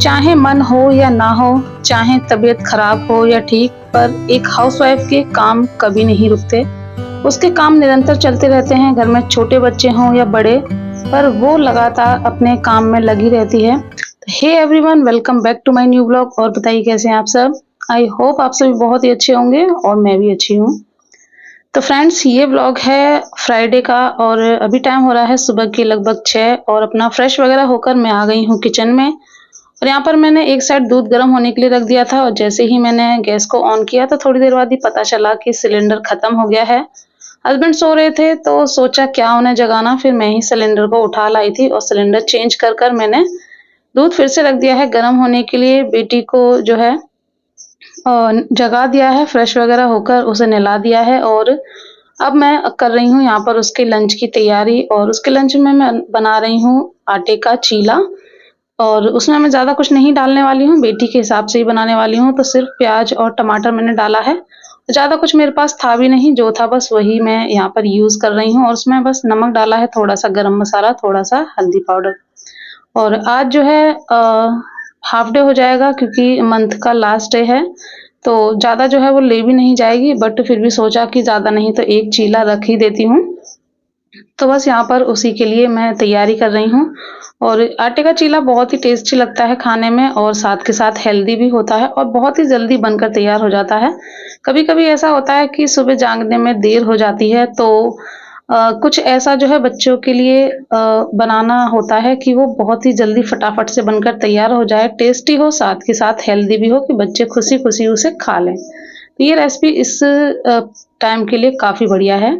चाहे मन हो या ना हो, चाहे तबीयत खराब हो या ठीक, पर एक हाउसवाइफ के काम कभी नहीं रुकते। उसके काम निरंतर चलते रहते हैं, घर में छोटे बच्चे हों या बड़े, पर वो लगातार अपने काम में लगी रहती है। Hey everyone, welcome back to my new blog. और बताइए कैसे हैं आप सब? आई होप आप सभी बहुत ही अच्छे होंगे और मैं भी अच्छी हूँ। तो फ्रेंड्स, ये व्लॉग है फ्राइडे का और अभी टाइम हो रहा है सुबह के लगभग 6 और अपना फ्रेश वगैरह होकर मैं आ गई हूँ किचन में। और यहाँ पर मैंने एक साइड दूध गर्म होने के लिए रख दिया था और जैसे ही मैंने गैस को ऑन किया तो थोड़ी देर बाद ही पता चला कि सिलेंडर खत्म हो गया है। हस्बैंड सो रहे थे तो सोचा क्या उन्हें जगाना, फिर मैं ही सिलेंडर को उठा लाई थी और सिलेंडर चेंज कर कर मैंने दूध फिर से रख दिया है गर्म होने के लिए। बेटी को जो है जगा दिया है, फ्रेश वगैरह होकर उसे नहला दिया है और अब मैं कर रही हूँ यहाँ पर उसके लंच की तैयारी। और उसके लंच में मैं बना रही हूँ आटे का चीला और उसमें मैं ज़्यादा कुछ नहीं डालने वाली हूँ, बेटी के हिसाब से ही बनाने वाली हूँ। तो सिर्फ़ प्याज़ और टमाटर मैंने डाला है। ज़्यादा कुछ मेरे पास था भी नहीं, जो था बस वही मैं यहाँ पर यूज़ कर रही हूँ और उसमें बस नमक डाला है, थोड़ा-सा गरम मसाला, थोड़ा-सा हल्दी पाउडर। और आज जो है हाफ डे हो जाएगा क्योंकि मंथ का लास्ट डे है, तो ज़्यादा जो है वो ले भी नहीं जाएगी, बट फिर भी सोचा कि ज़्यादा नहीं तो एक चीला रख ही देती हूँ। तो बस यहाँ पर उसी के लिए मैं तैयारी कर रही हूँ। और आटे का चीला बहुत ही टेस्टी लगता है खाने में और साथ के साथ हेल्दी भी होता है और बहुत ही जल्दी बनकर तैयार हो जाता है। कभी-कभी ऐसा होता है कि सुबह जागने में देर हो जाती है तो कुछ ऐसा जो है बच्चों के लिए बनाना होता है कि वो बहुत ही जल्दी फटाफट से बनकर तैयार हो जाए, टेस्टी हो, साथ के साथ हेल्दी भी हो कि बच्चे खुशी-खुशी उसे खा लें। तो ये रेसिपी इस टाइम के लिए काफ़ी बढ़िया है।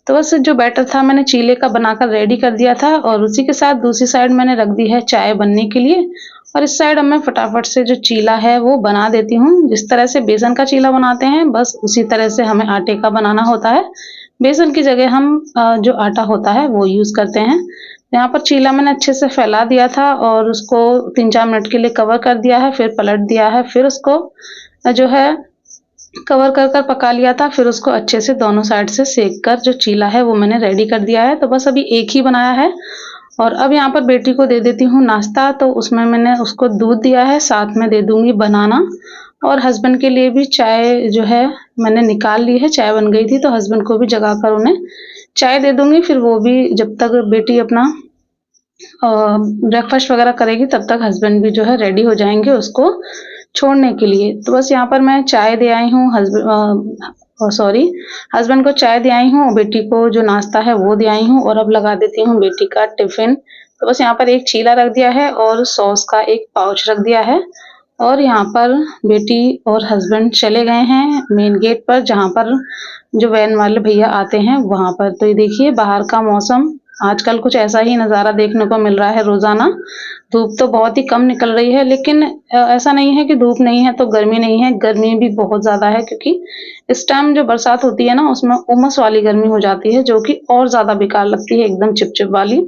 तो बस जो बैटर था मैंने चीले का बनाकर रेडी कर दिया था और उसी के साथ दूसरी साइड मैंने रख दी है चाय बनने के लिए। और इस साइड अब मैं फटाफट से जो चीला है वो बना देती हूँ। जिस तरह से बेसन का चीला बनाते हैं बस उसी तरह से हमें आटे का बनाना होता है। बेसन की जगह हम जो आटा होता है वो यूज़ करते हैं। यहाँ पर चीला मैंने अच्छे से फैला दिया था और उसको 3-4 मिनट के लिए कवर कर दिया है, फिर पलट दिया है, फिर उसको जो है कवर कर कर पका लिया था, फिर उसको अच्छे से दोनों साइड से सेक कर जो चीला है वो मैंने रेडी कर दिया है। तो बस अभी एक ही बनाया है और अब यहाँ पर बेटी को दे देती हूँ नाश्ता। तो उसमें मैंने उसको दूध दिया है, साथ में दे दूँगी बनाना। और हस्बैंड के लिए भी चाय जो है मैंने निकाल ली है, चाय बन गई थी तो हस्बैंड को भी जगाकर उन्हें चाय दे दूँगी। फिर वो भी जब तक बेटी अपना ब्रेकफ़ास्ट वग़ैरह करेगी तब तक हस्बैंड भी जो है रेडी हो जाएँगे उसको छोड़ने के लिए। तो बस यहाँ पर मैं चाय दे आई हूँ हस्बैंड को चाय दे आई हूँ, बेटी को जो नाश्ता है वो दे आई हूँ और अब लगा देती हूँ बेटी का टिफ़िन। तो बस यहाँ पर एक चीला रख दिया है और सॉस का एक पाउच रख दिया है और यहाँ पर बेटी और हस्बैंड चले गए हैं मेन गेट पर, जहाँ पर जो वैन वाले भैया आते हैं वहाँ पर। तो ये देखिए बाहर का मौसम आजकल कुछ ऐसा ही नज़ारा देखने को मिल रहा है रोज़ाना। धूप तो बहुत ही कम निकल रही है लेकिन ऐसा नहीं है कि धूप नहीं है तो गर्मी नहीं है, गर्मी भी बहुत ज़्यादा है क्योंकि इस टाइम जो बरसात होती है ना उसमें उमस वाली गर्मी हो जाती है जो कि और ज़्यादा बेकार लगती है, एकदम चिपचिप वाली।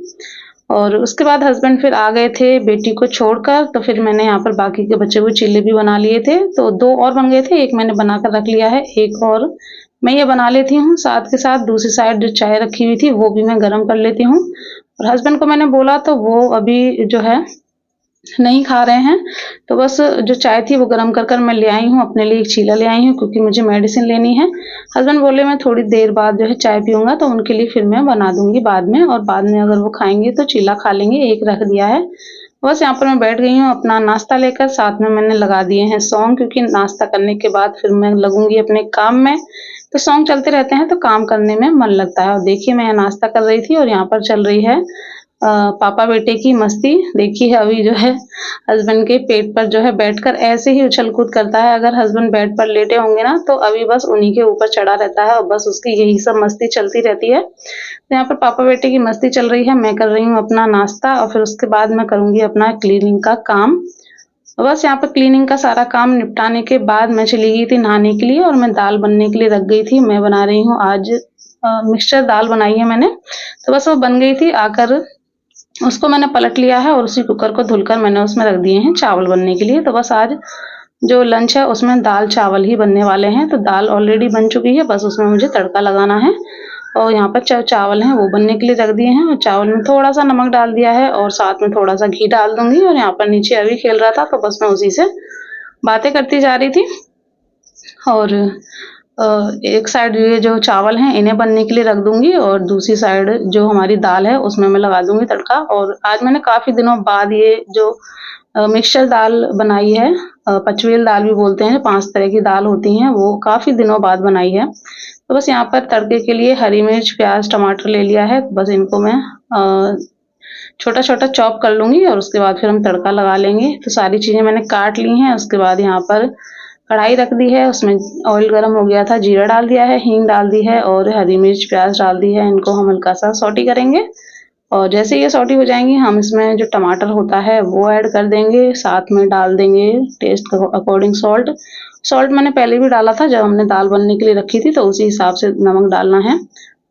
और उसके बाद हस्बैंड फिर आ गए थे बेटी को छोड़कर, तो फिर मैंने यहाँ पर बाकी के बचे हुए चीले भी बना लिए थे। तो 2 और बन गए थे, 1 मैंने बनाकर रख लिया है, 1 और मैं ये बना लेती हूँ। साथ के साथ दूसरी साइड जो चाय रखी हुई थी वो भी मैं गरम कर लेती हूँ। और हस्बैंड को मैंने बोला तो वो अभी जो है नहीं खा रहे हैं, तो बस जो चाय थी वो गरम कर कर मैं ले आई हूँ, अपने लिए एक चीला ले आई हूँ क्योंकि मुझे मेडिसिन लेनी है। हस्बैंड बोले मैं थोड़ी देर बाद जो है चाय पीऊँगा तो उनके लिए फिर मैं बना दूँगी बाद में और बाद में अगर वो खाएँगे तो चीला खा लेंगे, एक रख दिया है। बस यहाँ पर मैं बैठ गई हूँ अपना नाश्ता लेकर, साथ में मैंने लगा दिए हैं सॉन्ग क्योंकि नाश्ता करने के बाद फिर मैं लगूँगी अपने काम में। तो सॉन्ग चलते रहते हैं तो काम करने में मन लगता है। और देखिए मैं नाश्ता कर रही थी और यहाँ पर चल रही है पापा बेटे की मस्ती। देखिए अभी जो है हस्बैंड के पेट पर जो है बैठकर ऐसे ही उछल-कूद करता है। अगर हस्बैंड बेड पर लेटे होंगे ना तो अभी बस उन्हीं के ऊपर चढ़ा रहता है और बस उसकी यही सब मस्ती चलती रहती है। तो यहाँ पर पापा बेटे की मस्ती चल रही है, मैं कर रही हूँ अपना नाश्ता और फिर उसके बाद मैं करूँगी अपना क्लीनिंग का काम। बस यहाँ पर क्लीनिंग का सारा काम निपटाने के बाद मैं चली गई थी नहाने के लिए और मैं दाल बनने के लिए रख गई थी। मैं बना रही हूँ आज मिक्सचर दाल बनाई है मैंने, तो बस वो बन गई थी। आकर उसको मैंने पलट लिया है और उसी कुकर को धुलकर मैंने उसमें रख दिए हैं चावल बनने के लिए। तो बस आज जो लंच है उसमें दाल-चावल ही बनने वाले हैं। तो दाल ऑलरेडी बन चुकी है, बस उसमें मुझे तड़का लगाना है। और यहाँ पर चावल हैं वो बनने के लिए रख दिए हैं और चावल में थोड़ा-सा नमक डाल दिया है और साथ में थोड़ा-सा घी डाल दूँगी और यहाँ पर नीचे अभी खेल रहा था तो बस मैं उसी से बातें करती जा रही थी। और एक साइड ये जो चावल हैं इन्हें बनने के लिए रख दूँगी और दूसरी साइड जो हमारी दाल है उसमें मैं लगा दूँगी तड़का। और आज मैंने काफ़ी दिनों बाद ये जो मिक्सचर दाल बनाई है, पचवेल दाल भी बोलते हैं, 5 तरह की दाल होती हैं, वो काफ़ी दिनों बाद बनाई है। तो बस यहाँ पर तड़के के लिए हरी मिर्च, प्याज़, टमाटर ले लिया है, बस इनको मैं अ, छोटा-छोटा चॉप कर लूँगी और उसके बाद फिर हम तड़का लगा लेंगे। तो सारी चीज़ें मैंने काट ली हैं, उसके बाद यहाँ पर कढ़ाई रख दी है, उसमें ऑयल गरम हो गया था, जीरा डाल दिया है, हींग डाल दी है और हरी मिर्च, प्याज़ डाल दी है। इनको हम हल्का-सा सौटे करेंगे और जैसे ये सौटी हो जाएँगी, हम इसमें जो टमाटर होता है वो ऐड कर देंगे, साथ में डाल देंगे टेस्ट के अकॉर्डिंग सॉल्ट। सॉल्ट मैंने पहले भी डाला था जब हमने दाल बनने के लिए रखी थी, तो उसी हिसाब से नमक डालना है।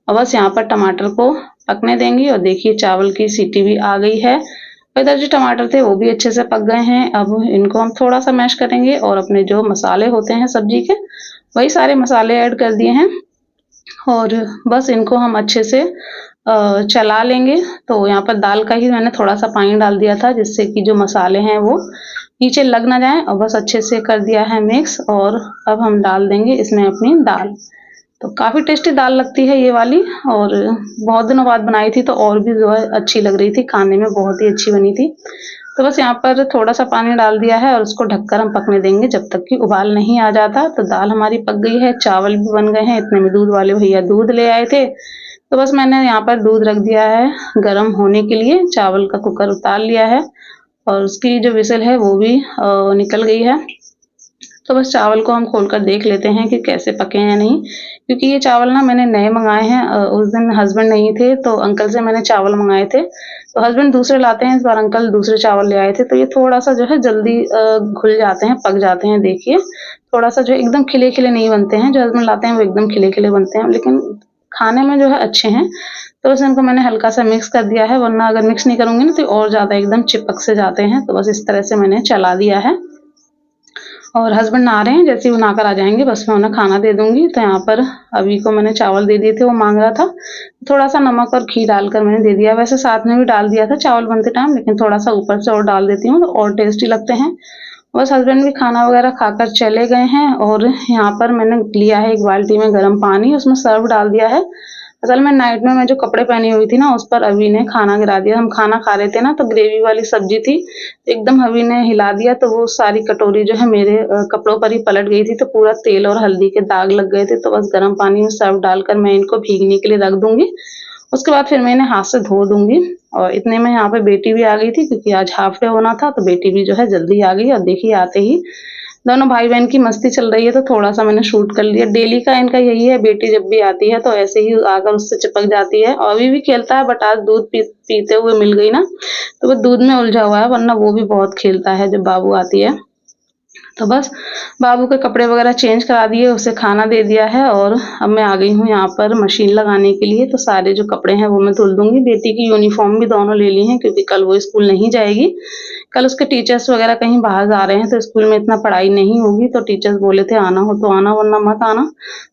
और बस यहाँ पर टमाटर को पकने देंगी और देखिए चावल की सीटी भी आ गई है। और इधर जो टमाटर थे वो भी अच्छे से पक गए हैं। अब इनको हम थोड़ा-सा मैश करेंगे और अपने जो मसाले होते हैं सब्जी के, वही सारे मसाले ऐड कर दिए हैं और बस इनको हम अच्छे से चला लेंगे। तो यहाँ पर दाल का ही मैंने थोड़ा-सा पानी डाल दिया था जिससे कि जो मसाले हैं वो नीचे लग ना जाएँ और बस अच्छे से कर दिया है मिक्स और अब हम डाल देंगे इसमें अपनी दाल। तो काफ़ी टेस्टी दाल लगती है ये वाली और बहुत दिनों बाद बनाई थी तो और भी जो है अच्छी लग रही थी, खाने में बहुत ही अच्छी बनी थी। तो बस यहाँ पर थोड़ा-सा पानी डाल दिया है और उसको ढककर हम पकने देंगे जब तक कि उबाल नहीं आ जाता। तो दाल हमारी पक गई है, चावल भी बन गए हैं, इतने में दूध वाले भैया दूध ले आए थे। तो बस मैंने यहाँ पर दूध रख दिया है गरम होने के लिए, चावल का कुकर उतार लिया है और उसकी जो व्हिसल है वो भी निकल गई है। तो बस चावल को हम खोल कर देख लेते हैं कि कैसे पके हैं या नहीं, क्योंकि ये चावल ना मैंने नए मँगाए हैं। उस दिन हस्बैंड नहीं थे तो अंकल से मैंने चावल मँगाए थे। तो हस्बैंड दूसरे लाते हैं, इस बार अंकल दूसरे चावल ले आए थे, तो ये थोड़ा-सा जो है जल्दी घुल जाते हैं, पक जाते हैं देखिए। थोड़ा-सा जो एकदम खिले-खिले नहीं बनते हैं, जो हस्बैंड लाते हैं वो एकदम खिले-खिले बनते हैं, लेकिन खाने में जो है अच्छे हैं। तो बस इनको मैंने हल्का-सा मिक्स कर दिया है, वरना अगर मिक्स नहीं करूँगी ना तो और ज़्यादा एकदम चिपक से जाते हैं। तो बस इस तरह से मैंने चला दिया है। और हस्बैंड नहा रहे हैं, जैसे ही वो नहाकर आ जाएँगे बस मैं उन्हें खाना दे दूँगी। तो यहाँ पर अभी को मैंने चावल दे दिए थे, वो माँग रहा था। थोड़ा-सा नमक और घी डालकर मैंने दे दिया। वैसे साथ में भी डाल दिया था चावल बनते टाइम, लेकिन थोड़ा-सा ऊपर से और डाल देती हूँ तो और टेस्टी लगते हैं। बस हस्बैंड भी खाना वगैरह खाकर चले गए हैं और यहाँ पर मैंने लिया है एक बाल्टी में गर्म पानी, उसमें सर्फ़ डाल दिया है। असल में नाइट में मैं जो कपड़े पहनी हुई थी ना, उस पर अभी ने खाना गिरा दिया। हम खाना खा रहे थे ना, तो ग्रेवी वाली सब्ज़ी थी, एकदम अभी ने हिला दिया तो वो सारी कटोरी जो है मेरे कपड़ों पर ही पलट गई थी, तो पूरा तेल और हल्दी के दाग लग गए थे। तो बस गर्म पानी में सर्फ़ डालकर मैं इनको भीगने के लिए रख दूँगी। उसके बाद फिर मैं इन्हें हाथ से धो दूँगी और इतने में यहाँ पे बेटी भी आ गई थी, क्योंकि आज हाल्फ डे होना था, तो बेटी भी जो है जल्दी आ गई और देखिए आते ही दोनों भाई-बहन की मस्ती चल रही है, तो थोड़ा-सा मैंने शूट कर लिया। डेली का इनका यही है, बेटी जब भी आती है तो ऐसे ही आकर उससे चिपक जाती है और अभी भी खेलता है, बट आज दूध पीते हुए मिल गई ना, तो वो दूध में उलझा हुआ है, वरना वो भी बहुत खेलता है जब बाबू आती है। तो बस बाबू के कपड़े वगैरह चेंज करा दिए, उसे खाना दे दिया है और अब मैं आ गई हूँ यहाँ पर मशीन लगाने के लिए। तो सारे जो कपड़े हैं वो मैं धुल दूँगी। बेटी की यूनिफ़ॉर्म भी दोनों ले ली हैं, क्योंकि कल वो स्कूल नहीं जाएगी। कल उसके टीचर्स वगैरह कहीं बाहर जा रहे हैं, तो स्कूल में इतना पढ़ाई नहीं होगी, तो टीचर्स बोले थे आना हो तो आना, वरना मत आना।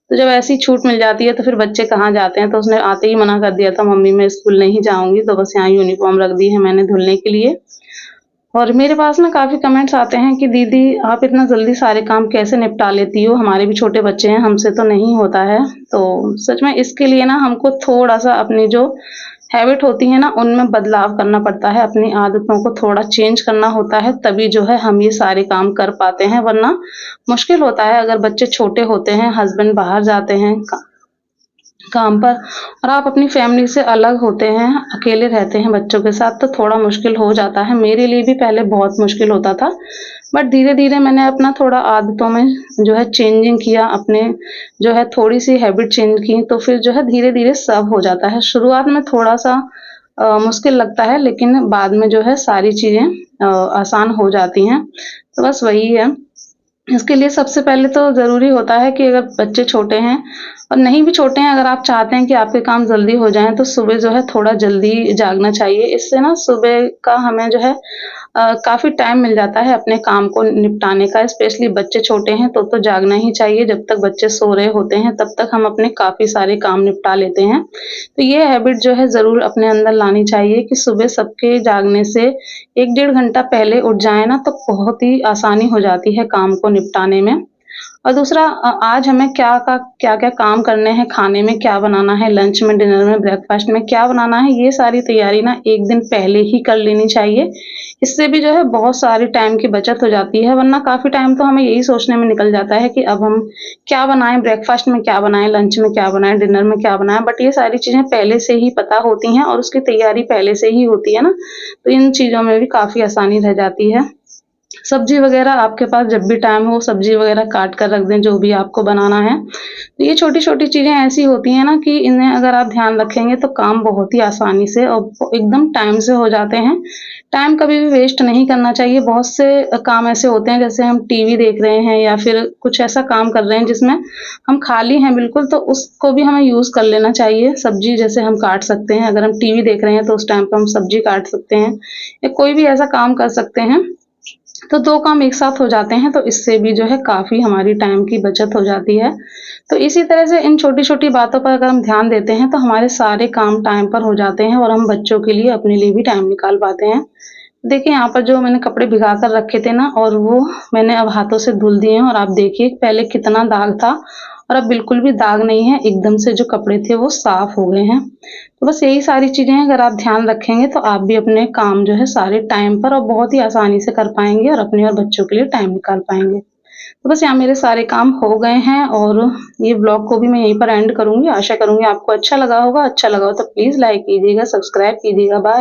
तो जब ऐसी छूट मिल जाती है तो फिर बच्चे कहाँ जाते हैं, तो उसने आते ही मना कर दिया था, मम्मी मैं स्कूल नहीं जाऊँगी। तो बस यहाँ यूनिफ़ॉर्म रख दी है मैंने धुलने के लिए। और मेरे पास ना काफ़ी कमेंट्स आते हैं कि दीदी आप इतना जल्दी सारे काम कैसे निपटा लेती हो? हमारे भी छोटे बच्चे हैं, हमसे तो नहीं होता है। तो सच में इसके लिए ना हमको थोड़ा-सा अपनी जो हैबिट होती है ना, उनमें बदलाव करना पड़ता है, अपनी आदतों को थोड़ा चेंज करना होता है, तभी जो है हम ये सारे काम कर पाते हैं, वरना मुश्किल होता है। अगर बच्चे छोटे होते हैं, हस्बैंड बाहर जाते हैं काम पर और आप अपनी फैमिली से अलग होते हैं, अकेले रहते हैं बच्चों के साथ, तो थोड़ा मुश्किल हो जाता है। मेरे लिए भी पहले बहुत मुश्किल होता था, बट धीरे-धीरे मैंने अपना थोड़ा आदतों में जो है चेंजिंग किया, अपने जो है थोड़ी-सी हैबिट चेंज की, तो फिर जो है धीरे-धीरे सब हो जाता है। शुरुआत में थोड़ा-सा मुश्किल लगता है, लेकिन बाद में जो है सारी चीज़ें आसान हो जाती हैं। तो बस वही है। इसके लिए सबसे पहले तो ज़रूरी होता है कि अगर बच्चे छोटे हैं और नहीं भी छोटे हैं, अगर आप चाहते हैं कि आपके काम जल्दी हो जाएँ, तो सुबह जो है थोड़ा जल्दी जागना चाहिए। इससे ना सुबह का हमें जो है काफ़ी टाइम मिल जाता है अपने काम को निपटाने का। स्पेशली बच्चे छोटे हैं तो जागना ही चाहिए, जब तक बच्चे सो रहे होते हैं तब तक हम अपने काफ़ी सारे काम निपटा लेते हैं। तो ये हैबिट जो है ज़रूर अपने अंदर लानी चाहिए कि सुबह सबके जागने से 1 डेढ़ घंटा पहले उठ जाएँ ना, तो बहुत ही आसानी हो जाती है काम को निपटाने में। और दूसरा, आज हमें क्या-क्या काम करने हैं, खाने में क्या बनाना है, लंच में, डिनर में, ब्रेकफ़ास्ट में क्या बनाना है, ये सारी तैयारी ना 1 दिन पहले ही कर लेनी चाहिए। इससे भी जो है बहुत सारी टाइम की बचत हो जाती है, वरना काफ़ी टाइम तो हमें यही सोचने में निकल जाता है कि अब हम क्या बनाएँ, ब्रेकफ़ास्ट में क्या बनाएँ, लंच में क्या बनाएँ, डिनर में क्या बनाएँ, बट ये सारी चीज़ें पहले से ही पता होती हैं और उसकी तैयारी पहले से ही होती है ना, तो इन चीज़ों में भी काफ़ी आसानी रह जाती है। सब्ज़ी वग़ैरह आपके पास जब भी टाइम हो, सब्ज़ी वग़ैरह काट कर रख दें, जो भी आपको बनाना है। तो ये छोटी-छोटी चीज़ें ऐसी होती हैं ना कि इन्हें अगर आप ध्यान रखेंगे तो काम बहुत ही आसानी से और एकदम टाइम से हो जाते हैं। टाइम कभी भी वेस्ट नहीं करना चाहिए। बहुत से काम ऐसे होते हैं, जैसे हम टीवी देख रहे हैं या फिर कुछ ऐसा काम कर रहे हैं जिसमें हम खाली हैं बिल्कुल, तो उसको भी हमें यूज़ कर लेना चाहिए। सब्ज़ी जैसे हम काट सकते हैं, अगर हम टीवी देख रहे हैं तो उस टाइम पे हम सब्ज़ी काट सकते हैं या कोई भी ऐसा काम कर सकते हैं। तो 2 काम एक साथ हो जाते हैं, तो इससे भी जो है काफ़ी हमारी टाइम की बचत हो जाती है। तो इसी तरह से इन छोटी-छोटी बातों पर अगर हम ध्यान देते हैं, तो हमारे सारे काम टाइम पर हो जाते हैं और हम बच्चों के लिए, अपने लिए भी टाइम निकाल पाते हैं। देखिए, यहाँ पर जो मैंने कपड़े भिगा कर रखे थे ना, और वो मैंने अब हाथों से धुल दिए हैं और आप देखिए पहले कितना दाग था और अब बिल्कुल भी दाग नहीं है, एकदम से जो कपड़े थे वो साफ हो गए हैं। तो बस यही सारी चीज़ें हैं, अगर आप ध्यान रखेंगे तो आप भी अपने काम जो है सारे टाइम पर और बहुत ही आसानी से कर पाएँगे और अपने और बच्चों के लिए टाइम निकाल पाएँगे। तो बस यहाँ मेरे सारे काम हो गए हैं और ये व्लॉग को भी मैं यहीं पर एंड करूँगी। आशा करूँगी आपको अच्छा लगा होगा। अच्छा लगा हो तो प्लीज़ लाइक कीजिएगा, सब्सक्राइब कीजिएगा। बाय।